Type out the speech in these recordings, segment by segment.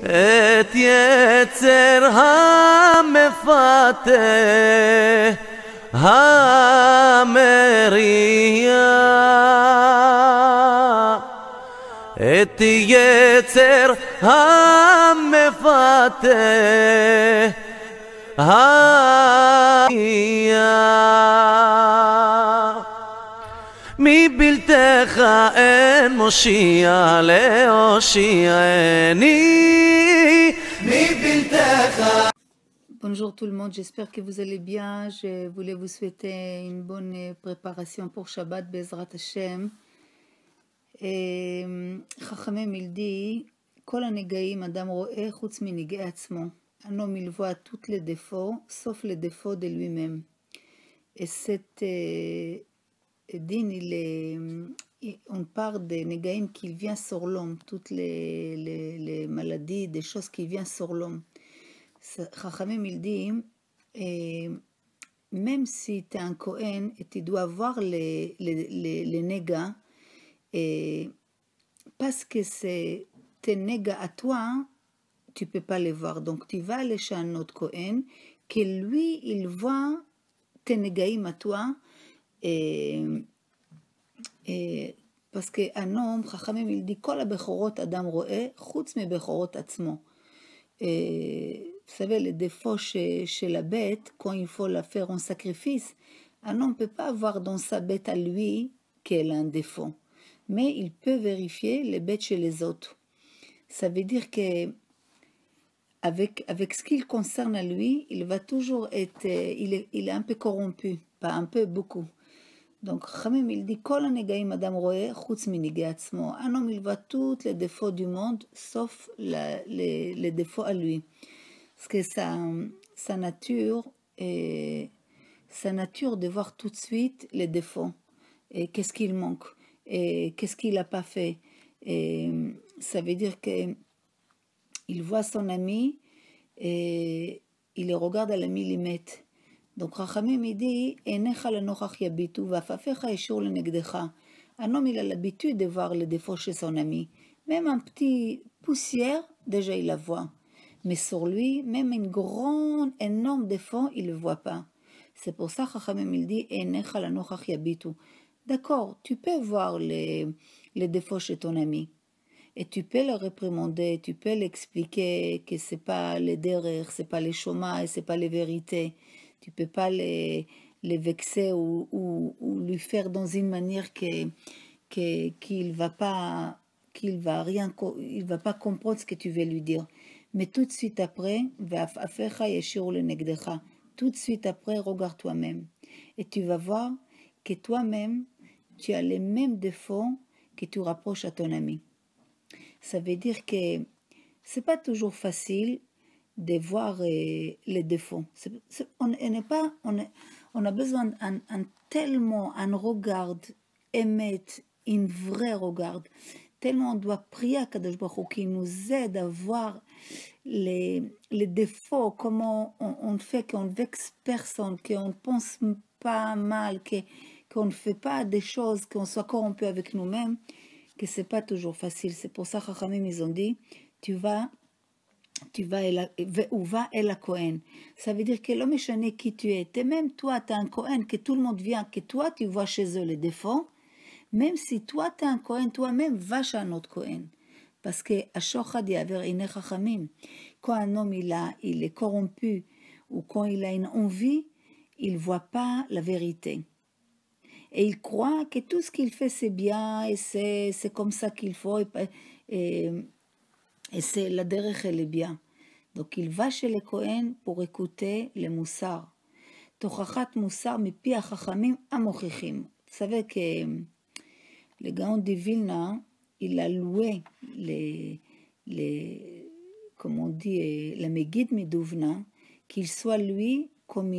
את יצר המפתה המריע, את יצר המפתה המריע. מבלתך אין מושיע להושיעני. Bonjour tout le monde, j'espère que vous allez bien. Je voulais vous souhaiter une bonne préparation pour Shabbat Bezrat Hashem. חכמים il dit, כל הנגעים אדם רואה חוץ מנגעי עצמו. Un homme il voit tous les défauts sauf les défauts de lui-même. Et cette din, on parle des négaïm qui viennent sur l'homme, toutes les maladies, des choses qui viennent sur l'homme. Chachamim il dit, même si tu es un Kohen et tu dois voir les négas, parce que c'est tes négas à toi, tu ne peux pas les voir. Donc tu vas aller chez un autre Kohen, que lui, il voit tes négaïm à toi, parce qu'un homme, Chachamim il dit, כל הבכורות אדם רואה, חוץ מבכורות עצמו. Vous savez, les défauts chez la bête, quand il faut la faire en sacrifice, un homme ne peut pas voir dans sa bête à lui qu'elle a un défaut. Mais il peut vérifier les bêtes chez les autres. Ça veut dire que avec ce qu'il concerne à lui, il va toujours être, il est un peu corrompu, pas un peu, beaucoup. Donc, Chachamim il dit, כל הנגעים אדם רואה חוץ מנגעי עצמו. Un homme, il voit tous les défauts du monde, sauf les défauts à lui. Parce que sa nature de voir tout de suite les défauts. Et qu'est-ce qu'il manque. Et qu'est-ce qu'il n'a pas fait. Et ça veut dire qu'il voit son ami et il le regarde à la millimètre. Donc, Chachamim il dit, Einecha lenochach yabitu, va'afafecha yeshur lenegdecha. Un homme, il a l'habitude de voir les défauts chez son ami. Même un petit poussière, déjà il la voit. Mais sur lui, même une grande, énorme défaut, il ne le voit pas. C'est pour ça que Chachamim il dit, Einecha lenochach yabitu. D'accord, tu peux voir les défauts chez ton ami. Et tu peux le réprimander, tu peux l'expliquer que ce n'est pas les derrière, ce n'est pas les chômages, ce n'est pas les vérités. Tu ne peux pas les vexer ou lui faire dans une manière qu'il va pas comprendre ce que tu veux lui dire. Mais tout de suite après, tout de suite après, regarde toi-même. Et tu vas voir que toi-même, tu as les mêmes défauts que tu rapproches à ton ami. Ça veut dire que ce n'est pas toujours facile de voir les défauts. On a besoin tellement un regard émettre, une vraie regard. Tellement on doit prier à Kadosh Baruch Hu qui nous aide à voir les défauts, comment on fait qu'on ne vexe personne, qu'on ne pense pas mal, qu'on ne fait pas des choses, qu'on soit corrompu avec nous-mêmes, que ce n'est pas toujours facile. C'est pour ça que Chachamim ils ont dit, tu vas et la Kohen. Ça veut dire que l'homme échané qui tu es. Et même toi, tu es un Kohen, que tout le monde vient, que toi, tu vois chez eux les défauts. Même si toi, tu es un Kohen, toi-même, va chez un autre Kohen. Parce que Ashochad yaver ine Chachamim. Quand un homme il est corrompu ou quand il a une envie, il ne voit pas la vérité. Et il croit que tout ce qu'il fait, c'est bien et c'est comme ça qu'il faut. Et c'est la derech elle est bien. Donc il va chez les Kohen pour écouter le moussar. Tochachat moussar mipi achachamim amochichim. Vous savez que le Gaon de Vilna, il a loué comme on dit, la Megid Meduvna, qu'il soit lui comme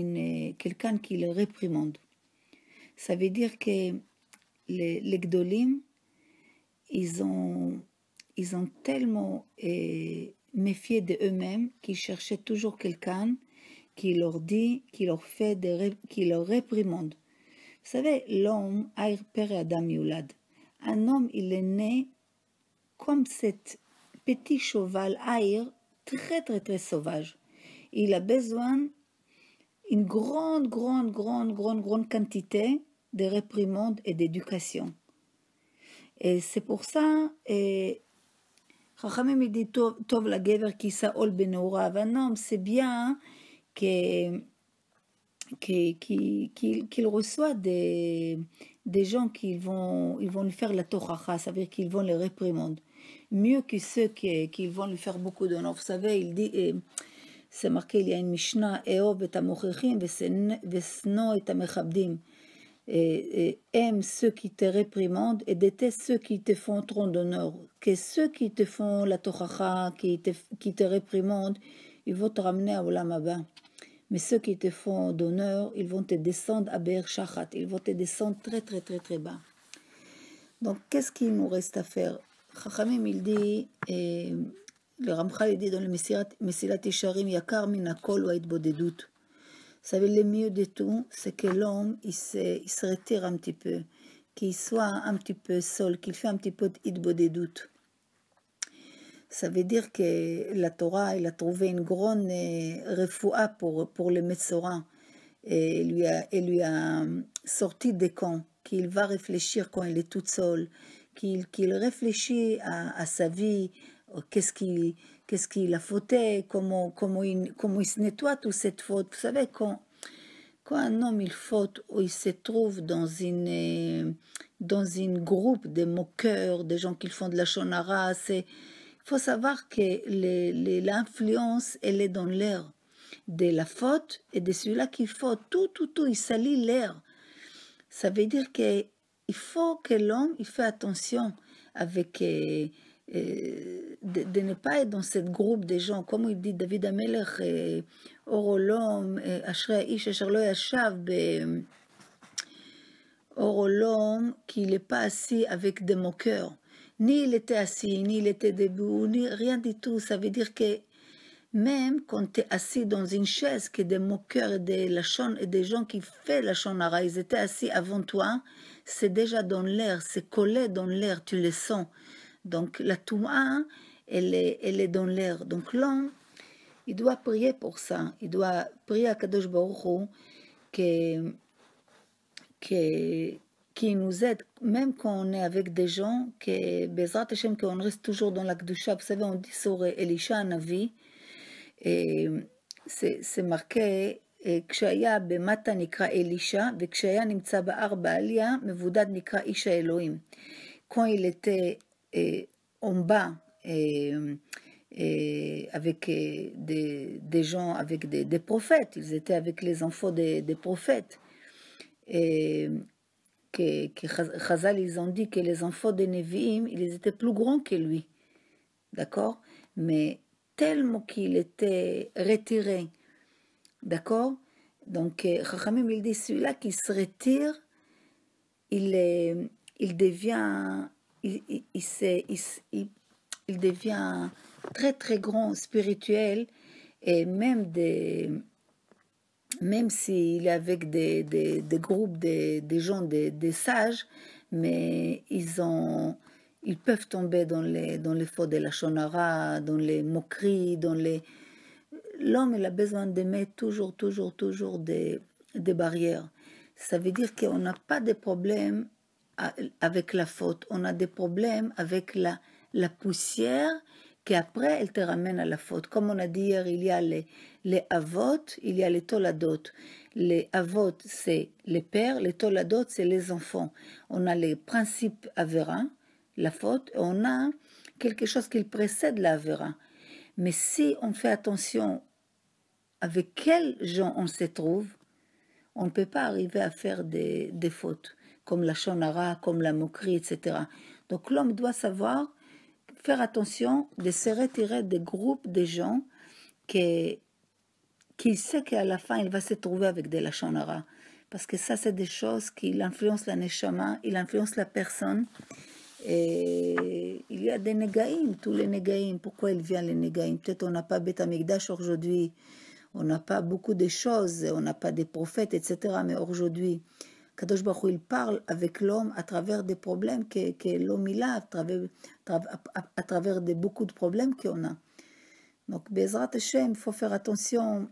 quelqu'un qui le réprimande. Ça veut dire que les Gdolim, ils ont tellement méfié d'eux-mêmes qu'ils cherchaient toujours quelqu'un qui leur dit, qui leur réprimande. savez, l'homme, Aïr Pere Adam Yulad, un homme, il est né comme cet petit cheval Aïr, très très très sauvage. Il a besoin une grande quantité de réprimandes et d'éducation. Et c'est pour ça, Chachamim dit Tov la gever ki sa'ol benourav. Un homme, c'est bien qu'il reçoit des gens qui vont lui faire la tochacha, ça veut dire qu'ils vont les réprimander. Mieux que ceux qui vont lui faire beaucoup d'honneur. Vous savez, il dit, c'est marqué, il y a une Mishnah, Eov et Amochechim, Vesno et Amechabdim. Aime ceux qui te réprimandent et déteste ceux qui te font tronc d'honneur. Que ceux qui te font la tochacha, qui te réprimandent, ils vont te ramener à Olam Haba. Mais ceux qui te font d'honneur, ils vont te descendre à Be'er Shachat. Ils vont te descendre très très très très bas. Donc qu'est-ce qu'il nous reste à faire? Chachamim, il dit, le Ramchal, il dit dans le Mesilat Yesharim, Yakar min hakol wa hitbodedut. Vous savez, le mieux de tout, c'est que l'homme, il se retire un petit peu, qu'il soit un petit peu seul, qu'il fait un petit peu d'hitbodedut. Ça veut dire que la Torah, il a trouvé une grande refoua pour le Metzora. Et il lui a sorti des camps, qu'il va réfléchir quand il est tout seul, qu'il réfléchit à sa vie, qu'est-ce qu'il a fauté, comment il se nettoie toute cette faute. Vous savez, quand un homme il faute ou il se trouve dans une groupe de moqueurs, des gens qui font de la shonara, il faut savoir que l'influence, elle est dans l'air de la faute et de celui-là qui faute. Tout, il salit l'air. Ça veut dire qu'il faut que l'homme il fait attention avec de ne pas être dans ce groupe de gens, comme il dit David Amelech, Orolom, Ashrei Ish Asher Lo Yashav Orolom, qu'il n'est pas assis avec des moqueurs. Ni il était assis, ni il était debout, ni rien du tout. Ça veut dire que même quand tu es assis dans une chaise, que des moqueurs et des gens qui font la shonara, ils étaient assis avant toi, c'est déjà dans l'air, c'est collé dans l'air, tu le sens. Donc la touma, elle est dans l'air. Donc l'homme, il doit prier pour ça. Il doit prier à Kadosh Baruch Hu qui nous aide, même quand on est avec des gens, que Bezrat Hashem, qu'on reste toujours dans la Kedusha. Vous savez, on dit sur Elisha Hanavi, c'est marqué, כשהיה במטה נקרא אלישע, וכשהיה נמצא בהר בעליה, מבודד נקרא איש האלוהים. Quand il était en bas, avec des gens, avec des prophètes, ils étaient avec les enfants des prophètes, que Chazal, ils ont dit que les enfants des Nevi'im, ils étaient plus grands que lui, d'accord? Mais tellement qu'il était retiré, d'accord? Donc, Chachamim, il dit, celui-là qui se retire, il devient très très grand spirituel, et même s'il est avec des groupes, des gens, des sages, mais ils peuvent tomber dans les fautes de la shonara, dans les moqueries, L'homme, il a besoin de mettre toujours des barrières. Ça veut dire qu'on n'a pas de problème avec la faute, on a des problèmes avec la poussière qui après elle te ramène à la faute. Comme on a dit hier, il y a les avot, il y a les toladot. Les avot, c'est les pères, les toladot, c'est les enfants. On a les principes avera, la faute, et on a quelque chose qui précède la avera. Mais si on fait attention avec quels gens on se trouve, on ne peut pas arriver à faire des fautes, comme la shonara, comme la moquerie, etc. Donc l'homme doit savoir faire attention de se retirer des groupes de gens qu'il sait qu'à la fin il va se trouver avec de la shonara. Parce que ça, c'est des choses qui influencent la neshama, il influence la personne. Et il y a des négaïm, tous les négaïm. Pourquoi il vient les négaïm? Peut-être on n'a pas Beth Amikdash aujourd'hui, on n'a pas beaucoup de choses, on n'a pas des prophètes, etc. Mais aujourd'hui, Kadosh Baruch Hu, il parle avec l'homme à travers des problèmes que l'homme il a, à travers beaucoup de problèmes qu'on a. Donc, Bezrat Hashem, il faut faire attention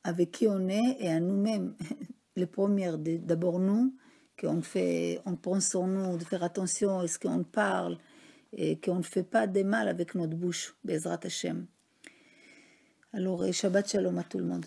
avec qui on est et à nous-mêmes. Les premières, d'abord nous, on pense sur nous, de faire attention à ce qu'on parle et qu'on ne fait pas de mal avec notre bouche, Bezrat Hashem. Alors, Shabbat Shalom à tout le monde.